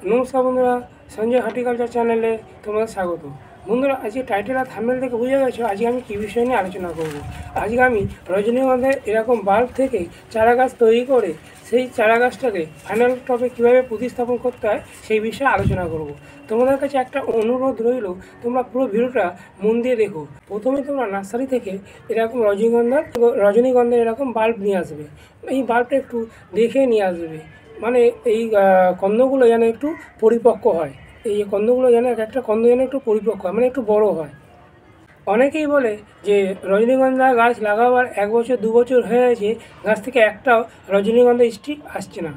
নমস্কার বন্ধুরা, সঞ্জয় হর্টিকালচার চ্যানেলে তোমাদের স্বাগত। বন্ধুরা, আজকে টাইটেল আর থাম্বনেল থেকে বুঝে গেছো আজকে আমি কী বিষয় নিয়ে আলোচনা করব। আজকে আমি রজনীগন্ধার এরকম বাল্ব থেকে চারা গাছ তৈরি করে সেই চারা গাছটাকে ফাইনাল টবে কীভাবে প্রতিস্থাপন করতে হয় সেই বিষয়ে আলোচনা করব। তোমাদের কাছে একটা অনুরোধ রইল, তোমরা পুরো ভিডিওটা মন দিয়ে দেখো। প্রথমে তোমরা নার্সারি থেকে এরকম রজনীগন্ধার এরকম বাল্ব নিয়ে আসবে। এই বাল্বটা একটু দেখে নিয়ে আসবে, মানে এই কন্দগুলো যেন একটু পরিপক্ক হয়। এই কন্দগুলো যেন একটা কন্দ যেন একটু পরিপক্ক হয়, মানে একটু বড় হয়। অনেকেই বলে যে রজনীগন্ধা গাছ লাগাবার 1 বছর 2 বছর হয়ে গেছে, গাছ থেকে একটাও রজনীগন্ধা স্টিক আসছে না।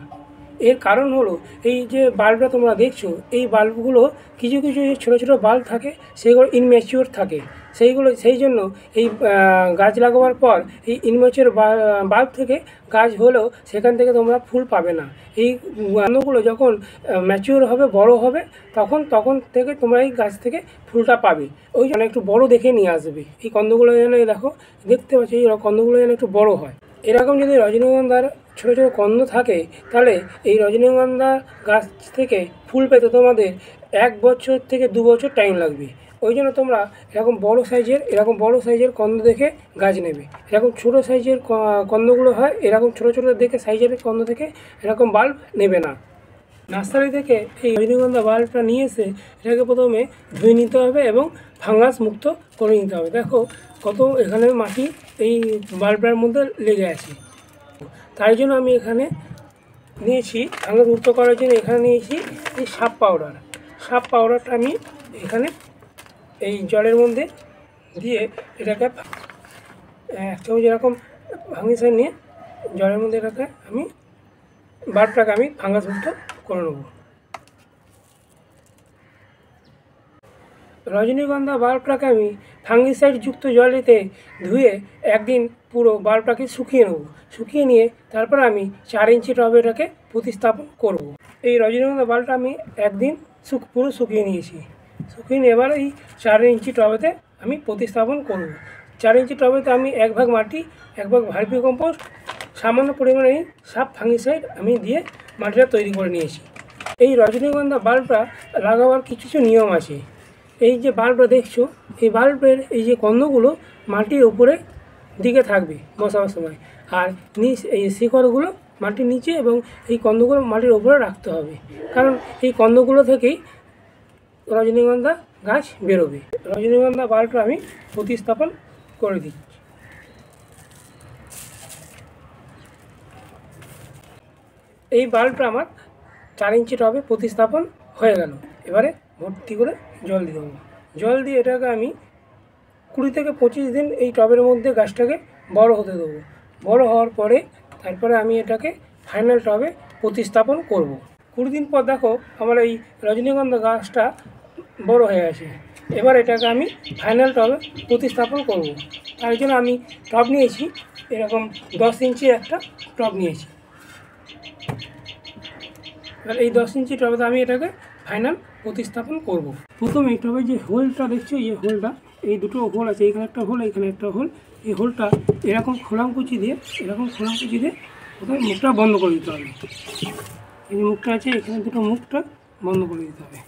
এর কারণ হলো এই যে বাল্বটা তোমরা দেখছো, এই বাল্বগুলো কিছু কিছু ছোটো ছোটো বাল্ব থাকে, সেগুলো ইনম্যাচিওর থাকে। সেই জন্য এই গাছ লাগাবার পর এই ইনম্যাচিওর বাল্ব থেকে গাছ হলেও সেখান থেকে তোমরা ফুল পাবে না। এই কন্দগুলো যখন ম্যাচিওর হবে, বড় হবে, তখন থেকে তোমরা এই গাছ থেকে ফুলটা পাবে। ওই জন্য একটু বড় দেখে নিয়ে আসবে। এই কন্দগুলো যেন দেখো, দেখতে পাচ্ছি এই কন্দগুলো যেন একটু বড় হয়। এরকম যদি রজনীগন্ধার ছোটো ছোটো কন্দ থাকে, তাহলে এই রজনীগন্ধা গাছ থেকে ফুল পেতে তোমাদের 1 বছর থেকে 2 বছর টাইম লাগবে। ওই জন্য তোমরা এরকম বড় সাইজের কন্দ দেখে গাছ নেবে। এরকম ছোটো সাইজের কন্দগুলো হয়, এরকম ছোটো ছোটো দেখে সাইজের কন্দ থেকে এরকম বাল্ব নেবে না। নার্সারি থেকে এই রজনীগন্ধা বাল্বটা নিয়ে এসে এটাকে প্রথমে ধুয়ে নিতে হবে এবং ফাঙ্গাস মুক্ত করে নিতে হবে। দেখো কত এখানে মাটি এই বাল্বটার মধ্যে লেগে আছে। তাই জন্য আমি এখানে নিয়েছি, ফাঙ্গাস মুক্ত করার জন্য এখানে নিয়েছি এই সাপ পাউডারটা আমি এখানে এই জলের মধ্যে দিয়ে এটাকে 1 চামচ এরকম ফাঙ্গিসাইড নিয়ে জলের মধ্যে এটাকে আমি বাল্বটাকে আমি ফাঙ্গাস মুক্ত করে নেব। রজনীগন্ধা বাল্বটাকে আমি ফাঙ্গিসাইড যুক্ত জলেতে ধুয়ে একদিন পুরো বাল্বটাকে শুকিয়ে নিয়ে তারপর আমি 4 ইঞ্চি টবে এটাকে প্রতিস্থাপন করব। এই রজনীগন্ধা বাল্বটা আমি একদিন পুরো শুকিয়ে নিয়ে এবার এই 4 ইঞ্চি টবেতে আমি প্রতিস্থাপন করব। 4 ইঞ্চি টবেতে আমি 1 ভাগ মাটি, 1 ভাগ ভার্মি কম্পোস্ট, সামান্য পরিমাণে সাপ ফাঙ্গিসাইড আমি দিয়ে মাটিটা তৈরি করে নিয়েছি। এই রজনীগন্ধা বাল্বটা লাগাবার কিছু নিয়ম আছে। এই যে বাল্বটা দেখছো, এই বাল্বের এই যে কন্দগুলো মাটির উপরে দিকে থাকবে বসাবার সময়, আর এই শিকড়গুলো মাটির নিচে এবং এই কন্দগুলো মাটির উপরে রাখতে হবে, কারণ এই কন্দগুলো থেকেই রজনীগন্ধা গাছ বেরোবে। রজনীগন্ধা বাল্বটা আমি প্রতিস্থাপন করে দিচ্ছি। এই বাল্বটা আমার 4 ইঞ্চি টবে প্রতিস্থাপন হয়ে গেল। এবারে ভর্তি করে জল দিয়ে দেবো। জল দিয়ে এটাকে আমি 20 থেকে 25 দিন এই টবের মধ্যে গাছটাকে বড় হতে দেবো। বড় হওয়ার পরে তারপরে আমি এটাকে ফাইনাল টবে প্রতিস্থাপন করব। 20 দিন পর দেখো আমার এই রজনীগন্ধা গাছটা বড় হয়ে গেছে। এবার এটাকে আমি ফাইনাল টবে প্রতিস্থাপন করব। তার জন্য আমি টব নিয়েছি, এরকম 10 ইঞ্চির একটা টব নিয়েছি। এবার এই 10 ইঞ্চি টবে আমি এটাকে ফাইনাল প্রতিস্থাপন করব। প্রথমে এই টবে যে হোলটা দেখছো, এই হোলটা, এই দুটো হোল আছে, এখানে একটা হোল, এখানে একটা হোল। এই হোলটা এরকম খোলামকুচি দিয়ে প্রথমে মুখটা বন্ধ করে দিতে হবে। এই যে মুখটা আছে, এখানে দুটো মুখটা বন্ধ করে দিতে হবে।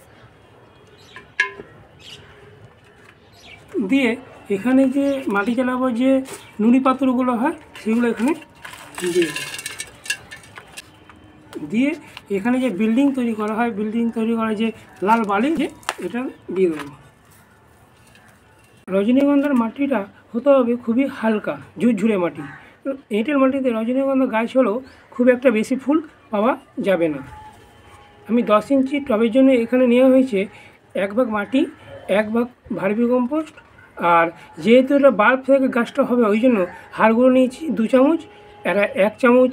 দিয়ে এখানে যে মাটি চালাবার যে নুড়ি পাথরগুলো হয়, সেগুলো এখানে দিয়ে এখানে যে বিল্ডিং তৈরি করা যে লাল বালি, যে এটা দিয়ে দেবো। রজনীগন্ধার মাটিটা হতে হবে খুবই হালকা ঝুরঝুরে মাটি। এঁটেল মাটিতে রজনীগন্ধা গাছ হলেও খুব একটা বেশি ফুল পাওয়া যাবে না। আমি 10 ইঞ্চি টবের জন্য এখানে নেওয়া হয়েছে 1 ভাগ মাটি, 1 ভাগ ভার্মি কম্পোস্ট, আর যেহেতু এটা বাল্ব থেকে গাছটা হবে ওই জন্য হাড়গুলো নিয়েছি 2 চামচ, 1 চামচ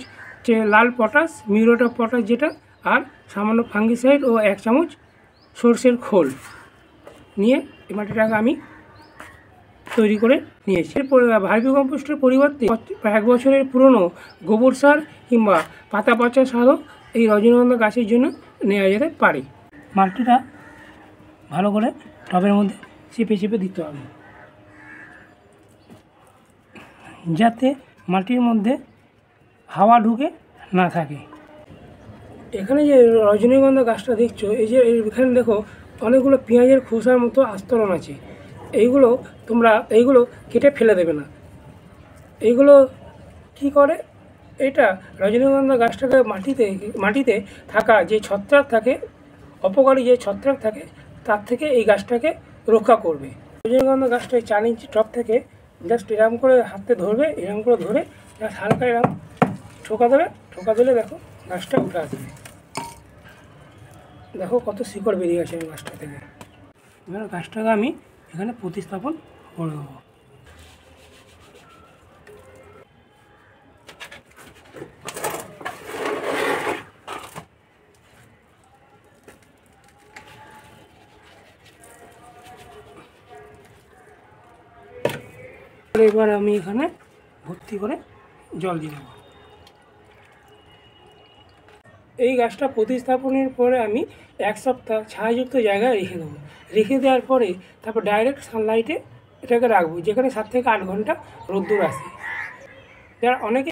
লাল পটাশ, মিউরেট অফ পটাশ যেটা, আর সামান্য ফাঙ্গিসাইড ও 1 চামচ সর্ষের খোল নিয়ে এই মাটিটাকে আমি তৈরি করে নিয়েছি। ভার্মি কম্পোস্টের পরিবর্তে 1 বছরের পুরনো গোবর সার কিংবা পাতা পচা সারও এই রজনীগন্ধা গাছের জন্য নেওয়া যেতে পারে। মাটিটা ভালো করে টবের মধ্যে চেপে দিতে হবে, যাতে মাটির মধ্যে হাওয়া ঢুকে না থাকে। এখানে যে রজনীগন্ধা গাছটা দেখছো, এই যে এখানে দেখো অনেকগুলো পেঁয়াজের খোসার মতো আস্তরণ আছে। এইগুলো কেটে ফেলে দেবে না। এইগুলো কি করে, এটা রজনীগন্ধা গাছটাকে মাটিতে থাকা যে ছত্রাক থাকে, অপকারী যে ছত্রাক থাকে, তার থেকে এই গাছটাকে রক্ষা করবে। রজনীগন্ধা গাছটায় 4 ইঞ্চি টপ থেকে জাস্ট এরকম করে হাতে ধরবে, এরকম করে ধরে জাস্ট হালকা এরকম ঠোকা দিলে দেখো গাছটা উঠে আসবে। দেখো কত শিকড় বেরিয়ে গেছে এই গাছটা থেকে। এবার গাছটাকে আমি এখানে প্রতিস্থাপন করে দেবো। এবার আমি এখানে ভর্তি করে জল দিয়ে দেবো। এই গাছটা প্রতিস্থাপনের পরে আমি 1 সপ্তাহ ছায়াযুক্ত জায়গায় রেখে দেবো। রেখে দেওয়ার পরে তারপর ডাইরেক্ট সানলাইটে এটাকে রাখবো, যেখানে 7 থেকে 8 ঘন্টা রোদ্দুর আসে।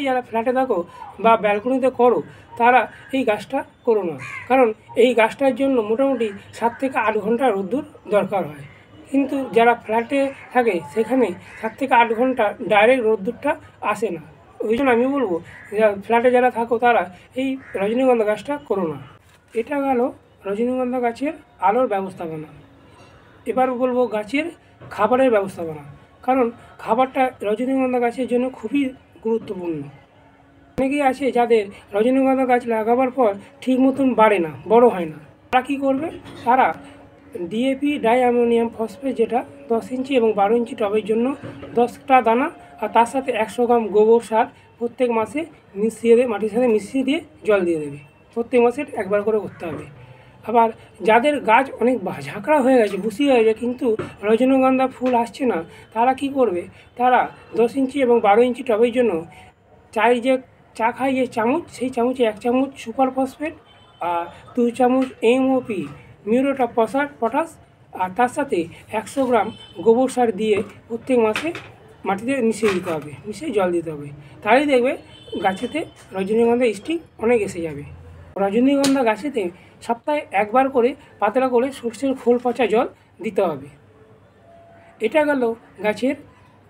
যারা ফ্ল্যাটে থাকো বা ব্যালকনিতে করো, তারা এই গাছটা করো না, কারণ এই গাছটার জন্য মোটামুটি 7 থেকে 8 ঘন্টা রোদ্দুর দরকার হয়। কিন্তু যারা ফ্ল্যাটে থাকে সেখানে 7 থেকে 8 ঘন্টা ডাইরেক্ট রোদ্দুরটা আসে না। ওই জন্য আমি বলবো ফ্ল্যাটে যারা থাকো তারা এই রজনীগন্ধা গাছটা করো না। এটা গেল রজনীগন্ধা গাছের আলোর ব্যবস্থাপনা। এবার বলবো গাছের খাবারের ব্যবস্থাপনা, কারণ খাবারটা রজনীগন্ধা গাছের জন্য খুবই গুরুত্বপূর্ণ। অনেকেই আছে যাদের রজনীগন্ধা গাছ লাগাবার পর ঠিক মতন বাড়ে না, বড় হয় না। তারা কী করবে, তারা ডিএপি ডাই অ্যামোনিয়াম ফসফেট, যেটা 10 ইঞ্চি এবং 12 ইঞ্চি টবের জন্য 10টা দানা, আর তার সাথে 100 গ্রাম গোবর সার প্রত্যেক মাসে মাটির সাথে মিশিয়ে দিয়ে জল দিয়ে দেবে। প্রত্যেক মাসে একবার করে করতে হবে। আবার যাদের গাছ অনেক ঝাঁকড়া হয়ে গেছে, বুশি হয়ে গেছে, কিন্তু রজনীগন্ধা ফুল আসছে না, তারা কি করবে, তারা 10 ইঞ্চি এবং 12 ইঞ্চি টবের জন্য চা খাই যে চামচ, সেই চামচে 1 চামচ সুপার ফসফেট আর 2 চামচ এমওপি মিউরেট অফ পটাশ, আর তার সাথে 100 গ্রাম গোবর সার দিয়ে প্রত্যেক মাসে মাটিতে মিশিয়ে দিতে হবে, মিশিয়ে জল দিতে হবে। তাহলেই দেখবে গাছেতে রজনীগন্ধা স্টিক অনেক এসে যাবে। রজনীগন্ধা গাছেতে সপ্তাহে একবার করে পাতলা করে সর্ষের খোল পচা জল দিতে হবে। এটা গেল গাছের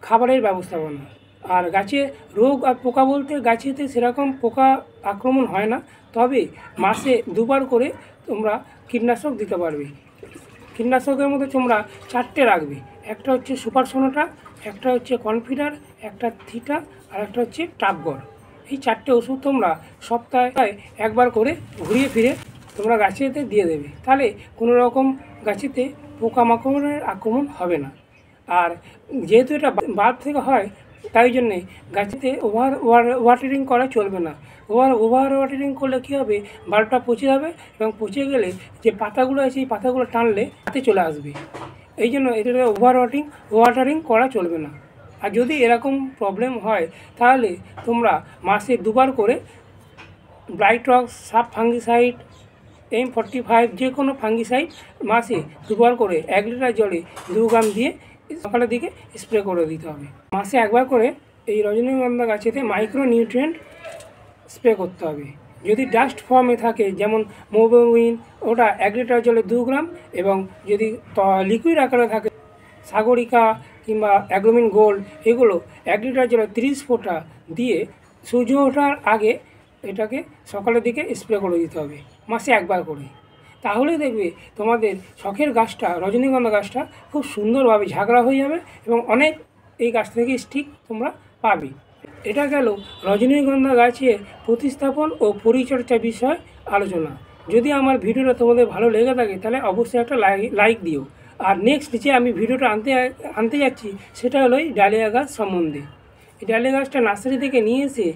খাবারের ব্যবস্থাপনা। আর গাছে রোগ আর পোকা বলতে গাছেতে সেরকম পোকা আক্রমণ হয় না, তবে মাসে 2 বার করে তোমরা কীটনাশক দিতে পারবে। কীটনাশকের মধ্যে তোমরা 4টে রাখবে, একটা হচ্ছে সুপার সোনাটা, একটা হচ্ছে কনফিডার, একটা থিটা, আর একটা হচ্ছে টাপগড়। এই 4টে ওষুধ তোমরা সপ্তাহে একবার করে ঘুরিয়ে ফিরে তোমরা গাছেতে দিয়ে দেবে, তাহলে কোনো রকম গাছেতে পোকামাকড়ের আক্রমণ হবে না। আর যেহেতু এটা বাল্ব থেকে হয়, তাই জন্যে গাছেতে ওয়াটারিং করা চলবে না। ওভার ওয়াটারিং করলে কী হবে, বাল্বটা পচে যাবে, এবং পচে গেলে যে পাতাগুলো আছে এই পাতাগুলো টানলে হাতে চলে আসবে। এই জন্য এটা ওয়াটারিং করা চলবে না। আর যদি এরকম প্রবলেম হয়, তাহলে তোমরা মাসে 2 বার করে ব্লাইটক্স, সাব ফাঙ্গিসাইড, M45, যে কোনো ফাঙ্গিসাইড মাসে 2 বার করে 1 লিটার জলে 2 গ্রাম দিয়ে সকালের দিকে স্প্রে করে দিতে হবে। মাসে একবার করে এই রজনীগন্ধা গাছেতে মাইক্রো নিউট্রিয়েন্ট স্প্রে করতে হবে। যদি ডাস্ট ফর্মে থাকে, যেমন মোবিউইন, ওটা 1 লিটার জলে 2 গ্রাম, এবং যদি লিকুইড আকারে থাকে সাগরিকা কিংবা অ্যাগ্রোমিন গোল্ড, এগুলো 1 লিটার জলে 30 ফোঁটা দিয়ে সূর্য ওঠার আগে এটাকে সকালের দিকে স্প্রে করে দিতে হবে, মাসে একবার করে। তাহলে দেখবে তোমাদের শখের গাছটা, রজনীগন্ধা গাছটা, খুব সুন্দরভাবে ঝাঁকড়া হয়ে যাবে, এবং অনেক এই গাছ থেকে স্টিক তোমরা পাবে। এটা গেল রজনীগন্ধা গাছের প্রতিস্থাপন ও পরিচর্যা বিষয় আলোচনা। যদি আমার ভিডিওটা তোমাদের ভালো লেগে থাকে, তাহলে অবশ্যই একটা লাইক দিও। আর নেক্সট যে আমি ভিডিওটা আনতে যাচ্ছি, সেটা হলো এই ডালিয়া গাছ সম্বন্ধে। এই ডালিয়া গাছটা নার্সারি থেকে নিয়ে এসে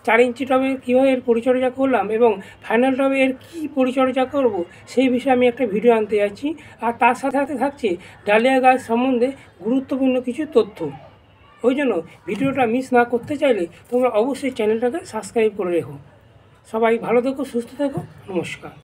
4 ইঞ্চি টবে কীভাবে এর পরিচর্যা করলাম, এবং ফাইনাল টবে এর কী পরিচর্যা করব, সেই বিষয়ে আমি একটা ভিডিও আনতে যাচ্ছি। আর তার সাথে সাথে থাকছে ডালিয়া গাছ সম্বন্ধে গুরুত্বপূর্ণ কিছু তথ্য। ওই জন্য ভিডিওটা মিস না করতে চাইলে তোমরা অবশ্যই চ্যানেলটাকে সাবস্ক্রাইব করে রেখো। সবাই ভালো থেকো, সুস্থ থেকো, নমস্কার।